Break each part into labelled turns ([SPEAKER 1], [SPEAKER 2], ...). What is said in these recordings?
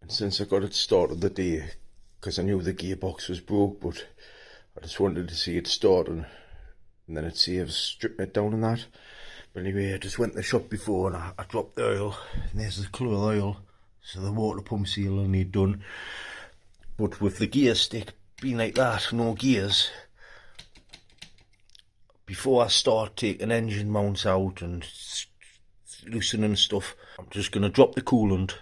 [SPEAKER 1] And since I got it started the day, because I knew the gearbox was broke, but I just wanted to see it starting, and then it saves stripping it down and that. But anyway, I just went to the shop before and I dropped the oil, and there's the colour of the oil, so the water pump seal I need done. But with the gear stick being like that, no gears, before I start taking engine mounts out and loosening stuff, I'm just going to drop the coolant,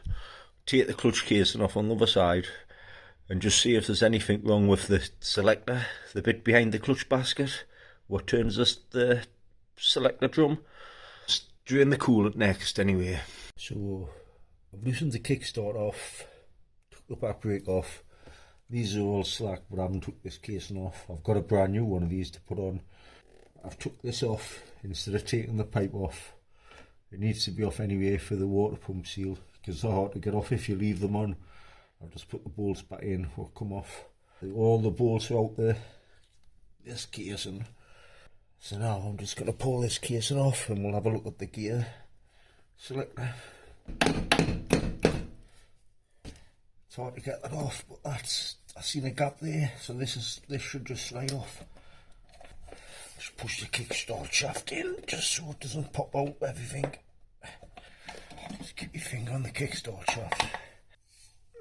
[SPEAKER 1] take the clutch casing off on the other side, and just see if there's anything wrong with the selector, the bit behind the clutch basket, what turns the selector drum. Drain the coolant next anyway. So I've loosened the kickstart off, took the back brake off. These are all slack, but I haven't took this casing off. I've got a brand new one of these to put on. I've took this off instead of taking the pipe off. It needs to be off anyway for the water pump seal, because they're hard to get off if you leave them on. I'll just put the bolts back in, will come off. All the bolts are out there, this casing. So now I'm just going to pull this casing off and we'll have a look at the gear selector. It's hard to get that off, but I seen a gap there, so this should just slide off. Just push the kickstart shaft in, just so it doesn't pop out everything. Just keep your finger on the kickstart shaft.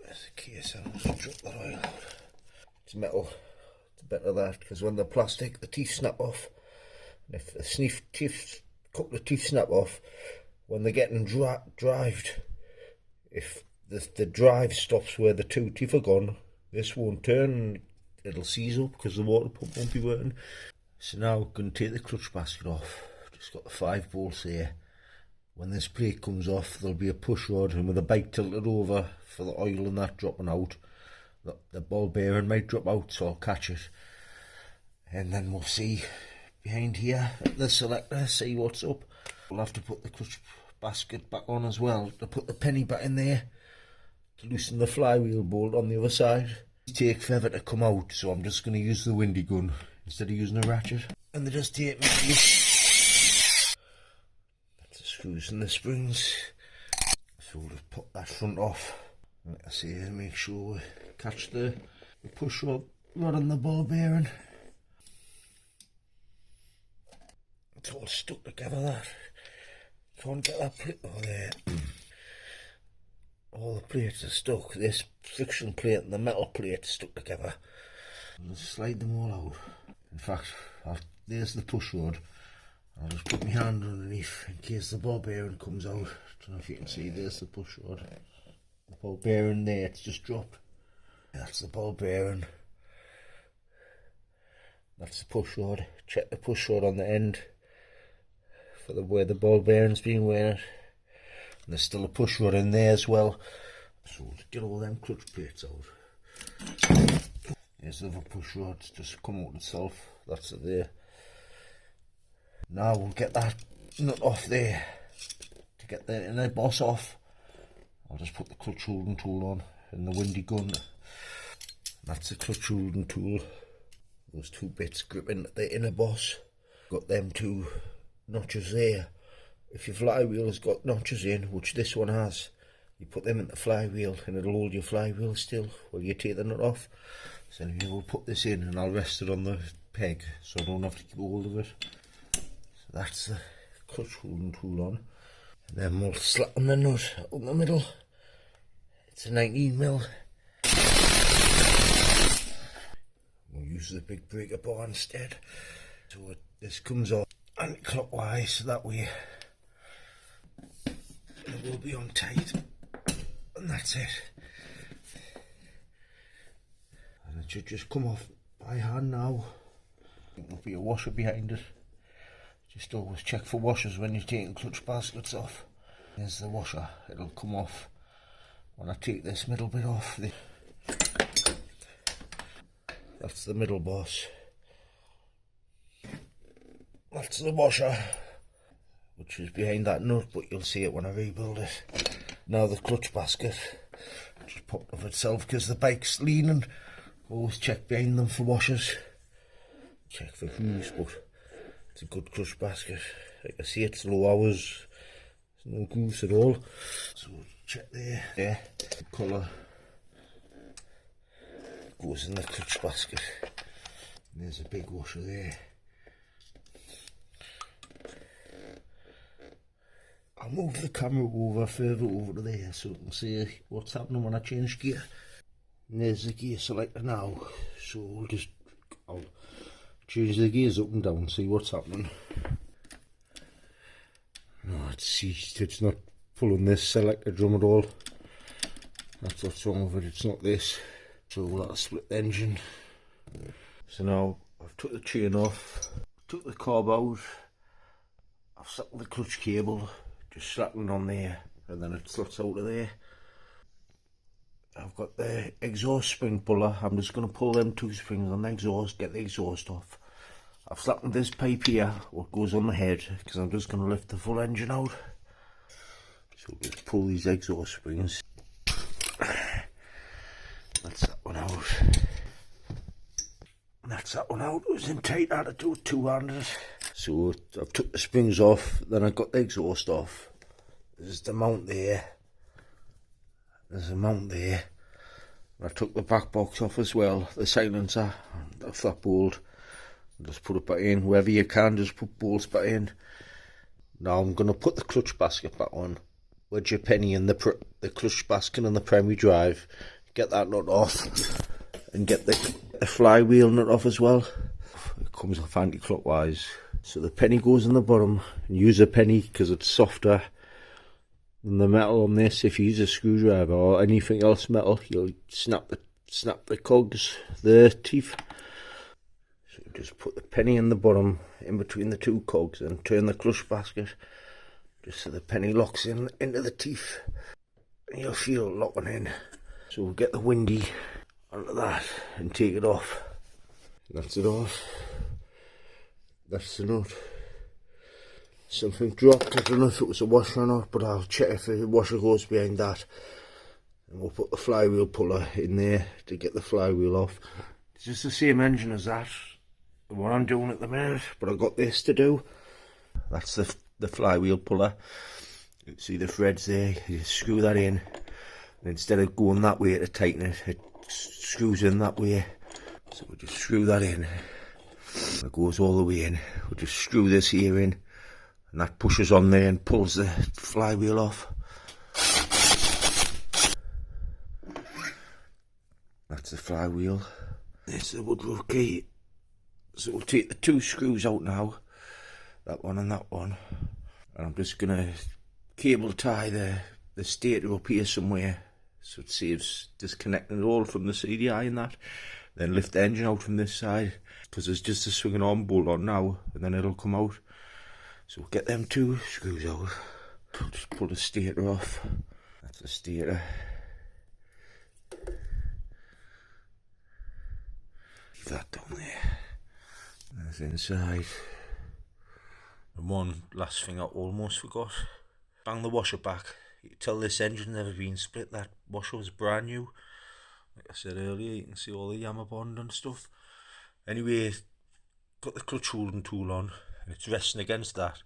[SPEAKER 1] There's the casing, just drop that oil out. It's metal, it's better that, because when they're plastic, the teeth snap off. And if the couple of teeth snap off, when they're getting drived, if the drive stops where the two teeth are gone, this won't turn and it'll seize up because the water pump won't be working. So now I'm going to take the clutch basket off. Just got the 5 bolts here. When this brake comes off, there'll be a push rod, and with the bike tilted over for the oil and that dropping out, the ball bearing might drop out, so I'll catch it. And then we'll see behind here at the selector, see what's up. We'll have to put the clutch basket back on as well, to put the penny back in there, to loosen the flywheel bolt on the other side. They take forever to come out, so I'm just going to use the windy gun instead of using a ratchet. And they just take me. That's the screws and the springs. So we'll just pop that front off. Like I say, make sure we catch the push rod on the ball bearing. It's all stuck together, that. Can't get that plate over there. All the plates are stuck. This friction plate and the metal plate stuck together. I'll just slide them all out. In fact, there's the push rod. I'll just put my hand underneath in case the ball bearing comes out. I don't know if you can see, there's the push rod. The ball bearing there, it's just dropped. That's the ball bearing. That's the push rod. Check the push rod on the end for where the ball bearing's been wearing it. And there's still a push rod in there as well. So we'll get all them clutch plates out. There's the other push rods, just come out itself. That's it there. Now we'll get that nut off there. To get the inner boss off, I'll just put the clutch holding tool on and the windy gun. That's the clutch holding tool. Those 2 bits gripping the inner boss. Got them 2 notches there. If your flywheel has got notches in, which this one has, you put them in the flywheel and it'll hold your flywheel still while you take the nut off. So anyway, we'll put this in and I'll rest it on the peg so I don't have to keep hold of it. So that's the clutch holding tool on. And then we'll slap on the nut up the middle. It's a 19mm. We'll use the big breaker bar instead. So this comes off anti-clockwise, so that way it will be on tight. And that's it. And it should just come off by hand now. There'll be a washer behind it. Just always check for washers when you're taking clutch baskets off. There's the washer, it'll come off when I take this middle bit off. That's the middle boss. That's the washer, which is behind that nut, but you'll see it when I rebuild it. Now the clutch basket just popped off itself because the bike's leaning. Always check behind them for washers. Check for grooves, but it's a good clutch basket. Like I see, it's low hours, there's no grooves at all. So check there, the colour goes in the clutch basket. And there's a big washer there. I'll move the camera further over to there so you can see what's happening when I change gear. And there's the gear selector now, so I'll change the gears up and down, see what's happening. No, it's not pulling this selector drum at all. That's what's wrong with it, it's not this. So that'll split the engine. So now I've took the chain off, took the carb out, I've set the clutch cable, just slapping on there, and then it slots out of there. I've got the exhaust spring puller. I'm just going to pull them 2 springs on the exhaust, get the exhaust off. I've slapped this pipe here, what goes on the head, because I'm just going to lift the full engine out. So just pull these exhaust springs. That's that one out. That's that one out. It was in tight, I had to do it two-handed. So I've took the springs off, then I got the exhaust off. There's the mount there. There's a mount there. I took the back box off as well, the silencer, the flat bolt. Just put it back in. Wherever you can, just put bolts back in. Now I'm going to put the clutch basket back on. Wedge your penny in the clutch basket and the primary drive. Get that nut off. And get the flywheel nut off as well. It comes off anti-clockwise. So the penny goes in the bottom. And use a penny because it's softer. And the metal on this, if you use a screwdriver or anything else metal, you'll snap the cogs, the teeth. So just put the penny in the bottom, in between the 2 cogs, and turn the clutch basket, just so the penny locks into the teeth, and you'll feel it locking in. So we'll get the windy onto that and take it off. That's it off. That's the nut. Something dropped, I don't know if it was a washer or not, but I'll check if the washer goes behind that. And we'll put the flywheel puller in there to get the flywheel off. It's just the same engine as that, what I'm doing at the minute, but I've got this to do. That's the flywheel puller. You can see the threads there, you screw that in. And instead of going that way to tighten it, it screws in that way. So we just screw that in. It goes all the way in. We'll just screw this here in. And that pushes on there and pulls the flywheel off. That's the flywheel. There's the woodrow key. So we'll take the 2 screws out now. That one and that one. And I'm just going to cable tie the stator up here somewhere. So it saves disconnecting it all from the CDI and that. Then lift the engine out from this side. Because there's just a swinging arm bolt on now. And then it'll come out. So we'll get them 2 screws out. Just pull the stator off. That's the stator. Leave that down there. That's inside. And one last thing I almost forgot. Bang the washer back. You can tell this engine's never been split. That washer was brand new. Like I said earlier, you can see all the Yamaha bond and stuff. Anyway, got the clutch holding tool on. It's resting against that,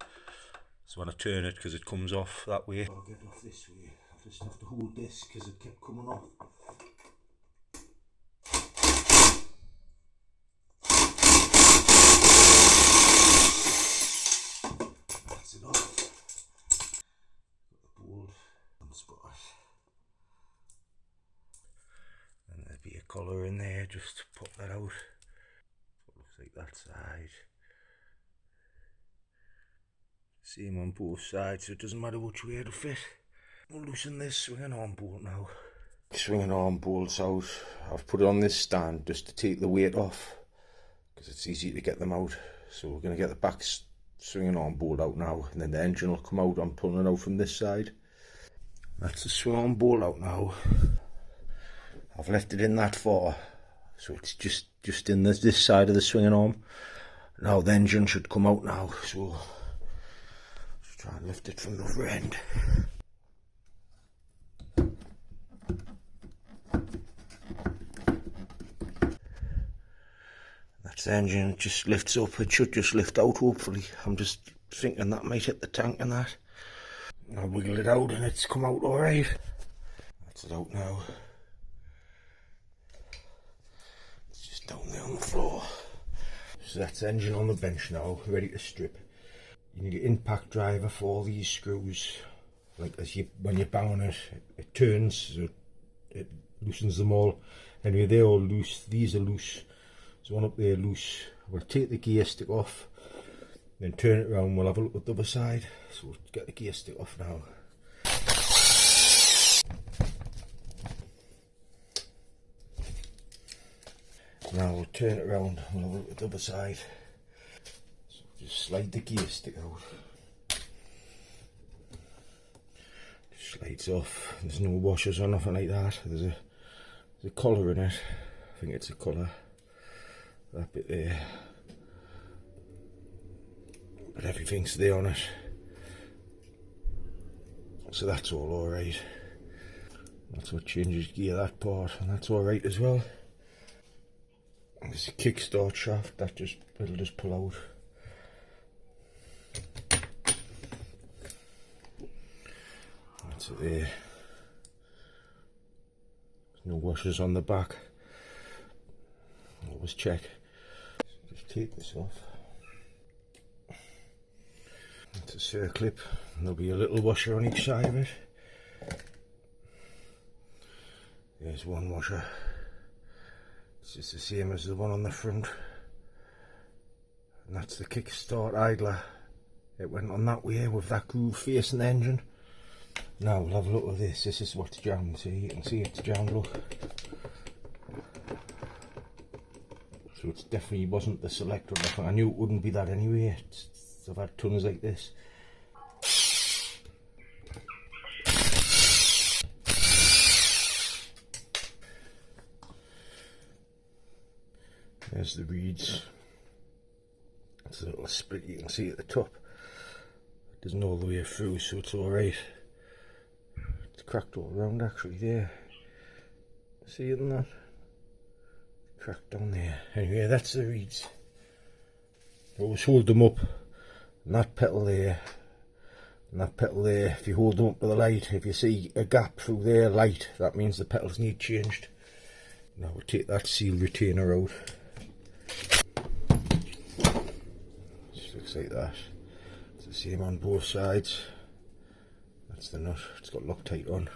[SPEAKER 1] so when I turn it, because it comes off that way, I'll get off this way. I just have to hold this because it kept coming off. That's it off. Got the bolt and spot. And there'd be a collar in there just to pop that out. It looks like that side. Same on both sides, so it doesn't matter which way it'll fit. We'll loosen this swinging arm bolt now. Swinging arm bolts out. I've put it on this stand just to take the weight off, because it's easy to get them out. So we're going to get the back swinging arm bolt out now, and then the engine will come out. I'm pulling it out from this side. That's the swing arm bolt out now. I've left it in that far, so it's just in this side of the swinging arm. Now the engine should come out now, so try and lift it from the other end. That's the engine, it just lifts up, it should just lift out hopefully. I'm just thinking that might hit the tank and that. I'll wiggle it out and it's come out alright. That's it out now. on the floor. So that's the engine on the bench now, ready to strip. You need an impact driver for all these screws. Like when you bang on it, it turns, so it loosens them all. Anyway, they're all loose. These are loose. There's one up there loose. We'll take the gear stick off, then turn it around. We'll have a look at the other side. So we'll get the gear stick off now. Now we'll turn it around. We'll have a look at the other side. So just slide the gear stick out. Just slides off. There's no washers or nothing like that. There's a collar in it. I think it's a collar. That bit there. But everything's there on it. So that's all alright. That's what changes gear, that part, and that's alright as well. There's a kickstart shaft that it'll just pull out. That's it there. There's no washers on the back. Always check. Just take this off. It's a circlip. There'll be a little washer on each side of it. There's one washer. It's just the same as the one on the front. And that's the kickstart idler. It went on that way with that groove facing the engine. Now we'll have a look at this. This is what's jammed. So you can see it's jammed, look. So it definitely wasn't the selector. I knew it wouldn't be that anyway. I've had tons like this. There's the reeds. It's a little split you can see at the top. It doesn't all the way through, so it's alright. It's cracked all around actually there. See it in that? Cracked down there. Anyway, that's the reeds. Always hold them up. And that pedal there, and that pedal there, if you hold them up to the light, if you see a gap through there, light, that means the pedals need changed. Now we'll take that seal retainer out. Just looks like that. It's the same on both sides. That's the nut, it's got Loctite on.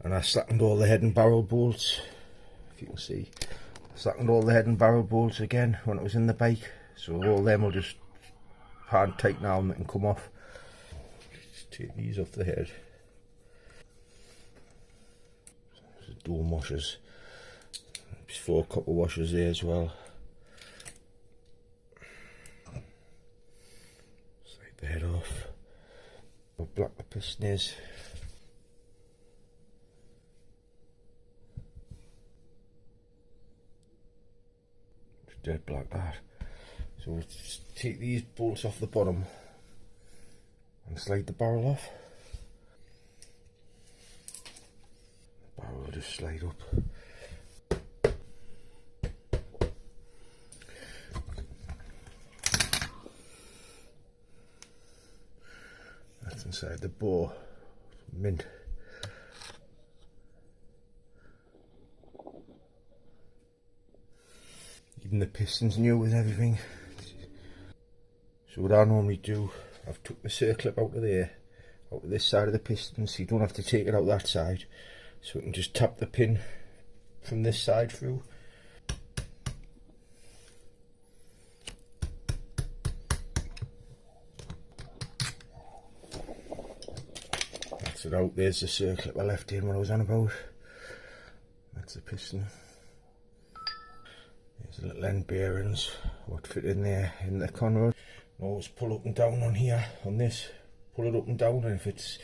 [SPEAKER 1] And I slackened all the head and barrel bolts, if you can see. I slackened all the head and barrel bolts again when it was in the bike, so all them will just hand tight now and they can come off. Just take these off the head. There's dome washers. There's 4 copper washers there as well. Slide the head off. How black the piston is. It's dead black that. So we'll just take these bolts off the bottom and slide the barrel off. The barrel will just slide up. That's inside the bore. Mint. Even the piston's new with everything. So what I normally do, I've took the circlip out of there, out of this side of the piston, so you don't have to take it out that side. So we can just tap the pin from this side through. That's it out, there's the circlip I left in when I was on about. That's the piston. There's the little end bearings, what fit in there in the conrod. Always pull up and down on here, on this, pull it up and down, and if it's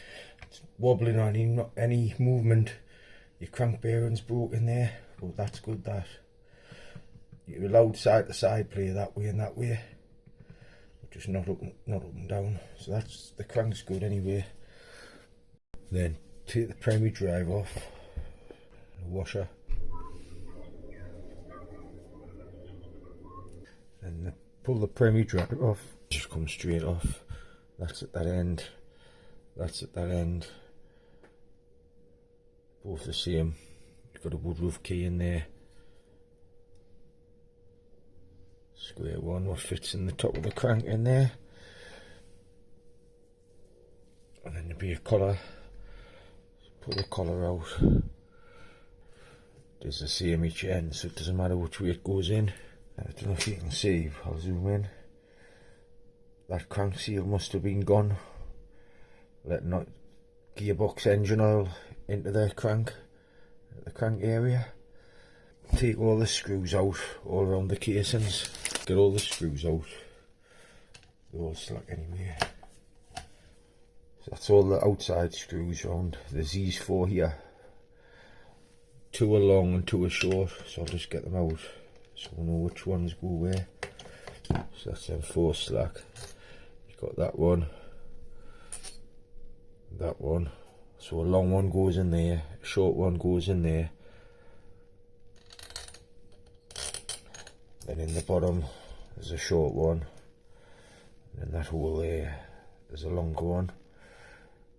[SPEAKER 1] wobbling or any movement, your crank bearing's broken there, but that's good that. You're allowed side to side play that way and that way, but just not up and down, so that's, the crank's good anyway. Then take the primary drive off, the washer, and pull the primary drive off. Just come straight off. That's at that end. That's at that end. Both the same. You've got a woodruff key in there. Square one, what fits in the top of the crank in there. And then there'll be a collar. Pull the collar out. There's the same each end, so it doesn't matter which way it goes in. I don't know if you can see, I'll zoom in. That crank seal must have been gone. Letting that gearbox engine oil into the crank area. Take all the screws out, all around the casings. Get all the screws out. They're all slack anyway. So that's all the outside screws round. There's these four here. 2 are long and 2 are short, so I'll just get them out so I know which ones go where. So that's them 4 slack. You've got that one, that one. So a long one goes in there, a short one goes in there. Then in the bottom there's a short one, and in that hole there there's a longer one.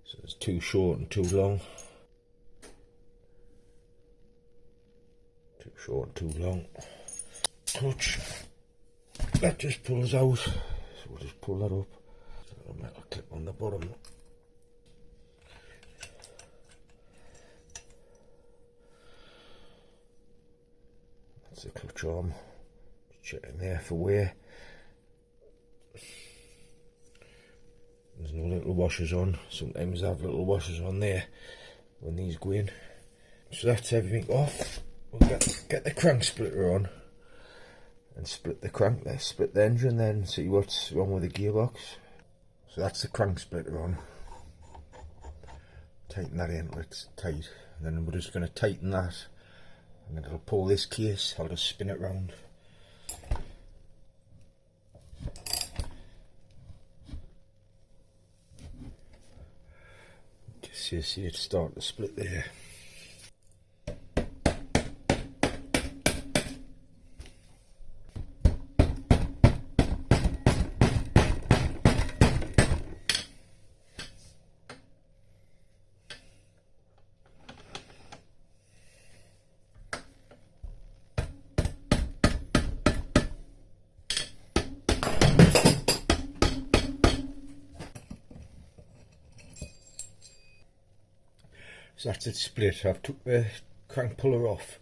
[SPEAKER 1] So there's 2 short and 2 long. 2 short and 2 long. Clutch. That just pulls out. So we'll just pull that up. So a metal clip on the bottom. That's the clutch arm. Check in there for wear. There's no little washers on. Sometimes I have little washers on there when these go in. So that's everything off. We'll get the crank splitter on and split the crank there, split the engine, then see what's wrong with the gearbox. So that's the crank splitter on. Tighten that in, it's tight. And then we're just going to tighten that, and then it'll pull this case. I'll just spin it round. Just see it start to split there. So that's it split. I've took the crank puller off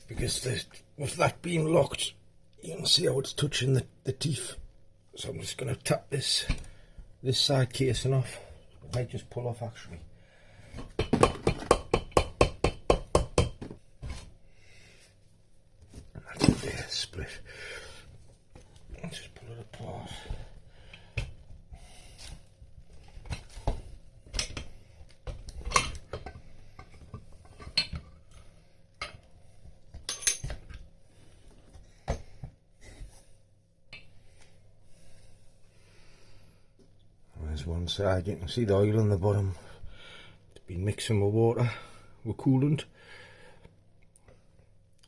[SPEAKER 1] because with that being locked, you can see how it's touching the teeth. So I'm just going to tap this side casing off. It might just pull off actually. And that's it there, split. I'll just pull it apart. One side, you can see the oil on the bottom. It's been mixing with water, with coolant.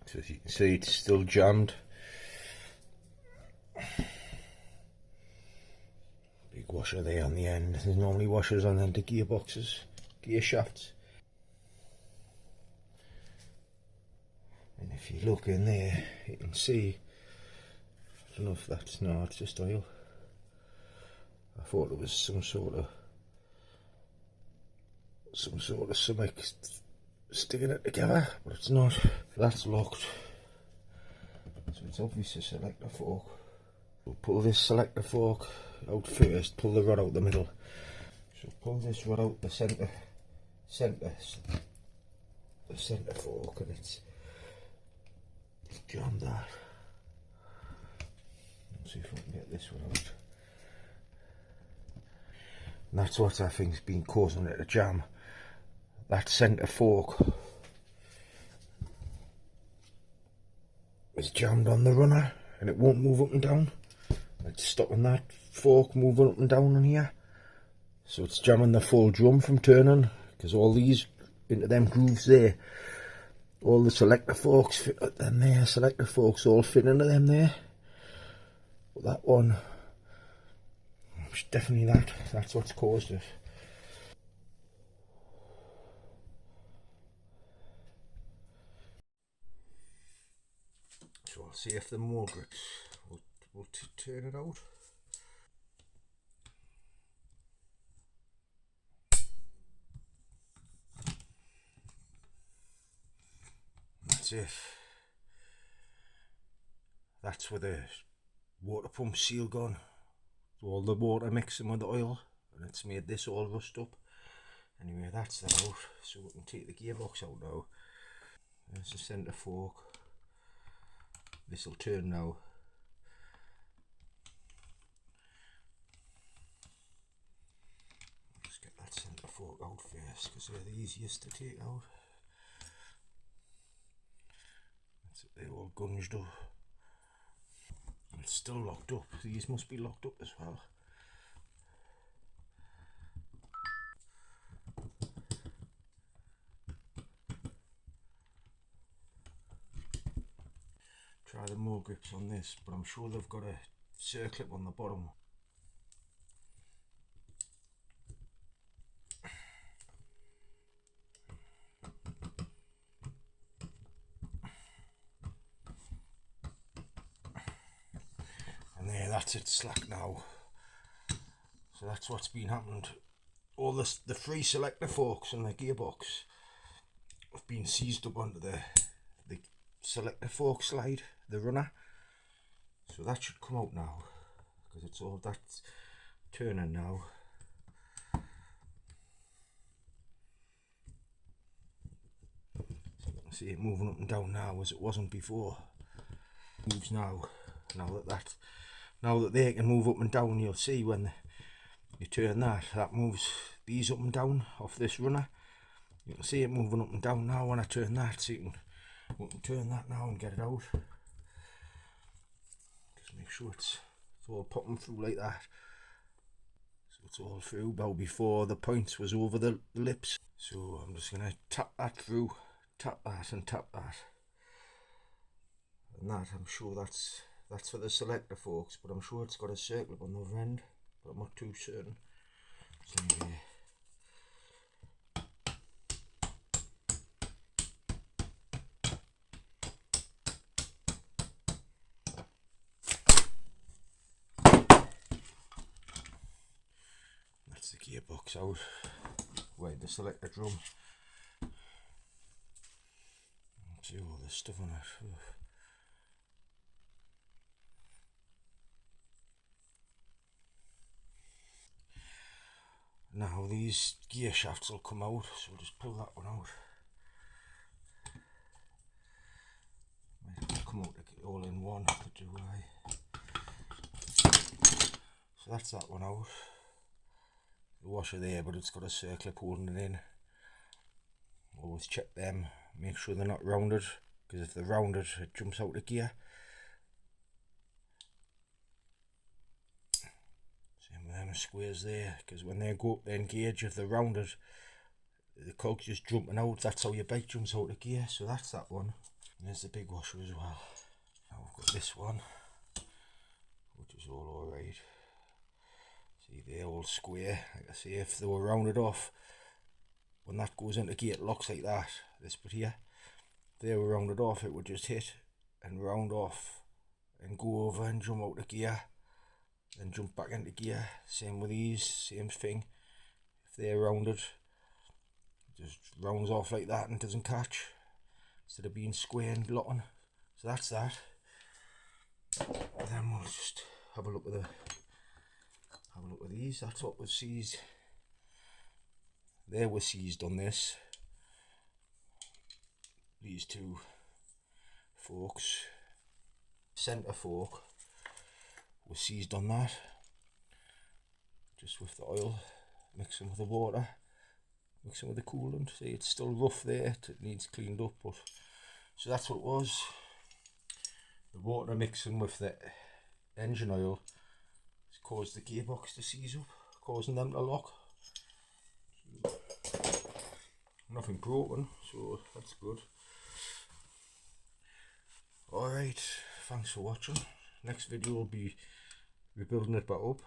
[SPEAKER 1] So as you can see, it's still jammed. Big washer there on the end. There's normally washers on the end of gearboxes, gear shafts. And if you look in there, you can see, I don't know if that's, no, it's just oil. I thought it was some sort of something sticking it together, but it's not. That's locked. So it's obviously a selector fork. We'll pull this selector fork out first, pull the rod out the middle. So pull this rod out the centre fork, and it's jammed that. Let's see if I can get this one out. And that's what I think's been causing it to jam. That centre fork is jammed on the runner and it won't move up and down. It's stopping that fork moving up and down in here. So it's jamming the full drum from turning, because all these into them grooves there, all the selector forks fit in there, selector forks all fit into them there. But that one, it's definitely that's what's caused it. So I'll see if the more grips will we'll turn it out. That's it. That's with the water pump seal gone. All the water mixing with the oil, and it's made this all rust up. Anyway, that's that out, so we can take the gearbox out now. There's the centre fork. This will turn now. Let's get that centre fork out first, because they're the easiest to take out. That's it, they're all gunged up. It's still locked up. These must be locked up as well. Try the more grips on this, but I'm sure they've got a circlip on the bottom. And there, that's it slack now. So that's what's been happened. All the free selector forks and the gearbox have been seized up onto the selector fork slide, the runner. So that should come out now, because it's all that's turning now. So you can see it moving up and down now as it wasn't before. It moves now. Now that they can move up and down, you'll see when you turn that moves these up and down off this runner. You can see it moving up and down now when I turn that, so we can turn that now and get it out. Just make sure it's all popping through like that. So it's all through. Well, before the points was over the lips. So I'm just going to tap that through, tap that and tap that. And that, I'm sure that's for the selector forks, but I'm sure it's got a circle on the other end, but I'm not too certain. So yeah. That's the gearbox out. Wait, the selector drum. See all this stuff on it. Ugh. Now these gear shafts will come out, so we'll just pull that one out. Might have to come out all in one, but do I? So that's that one out. The washer there, but it's got a circlip holding it in. Always check them, make sure they're not rounded, because if they're rounded it jumps out of gear. Same with them squares there, because when they go up the engage, if they're rounded, the cog's just jumping out. That's how your bike jumps out of gear. So that's that one. And there's the big washer as well. Now we've got this one, which is all alright. See, they're all square. Like I say, if they were rounded off, when that goes into gear, it locks like that. This bit here, if they were rounded off, it would just hit and round off and go over and jump out of gear, then jump back into gear. Same with these, same thing. If they're rounded, it just rounds off like that and doesn't catch, instead of being square and locking. So that's that. And then we'll just have a look at these. That's what was seized. They were seized on this. These two forks, centre fork was seized on that, just with the oil, mixing with the water, mixing with the coolant. See, it's still rough there, it needs cleaned up, but so that's what it was. The water mixing with the engine oil has caused the gearbox to seize up, causing them to lock. Nothing broken, so that's good. Alright, thanks for watching. Next video will be rebuilding it back up.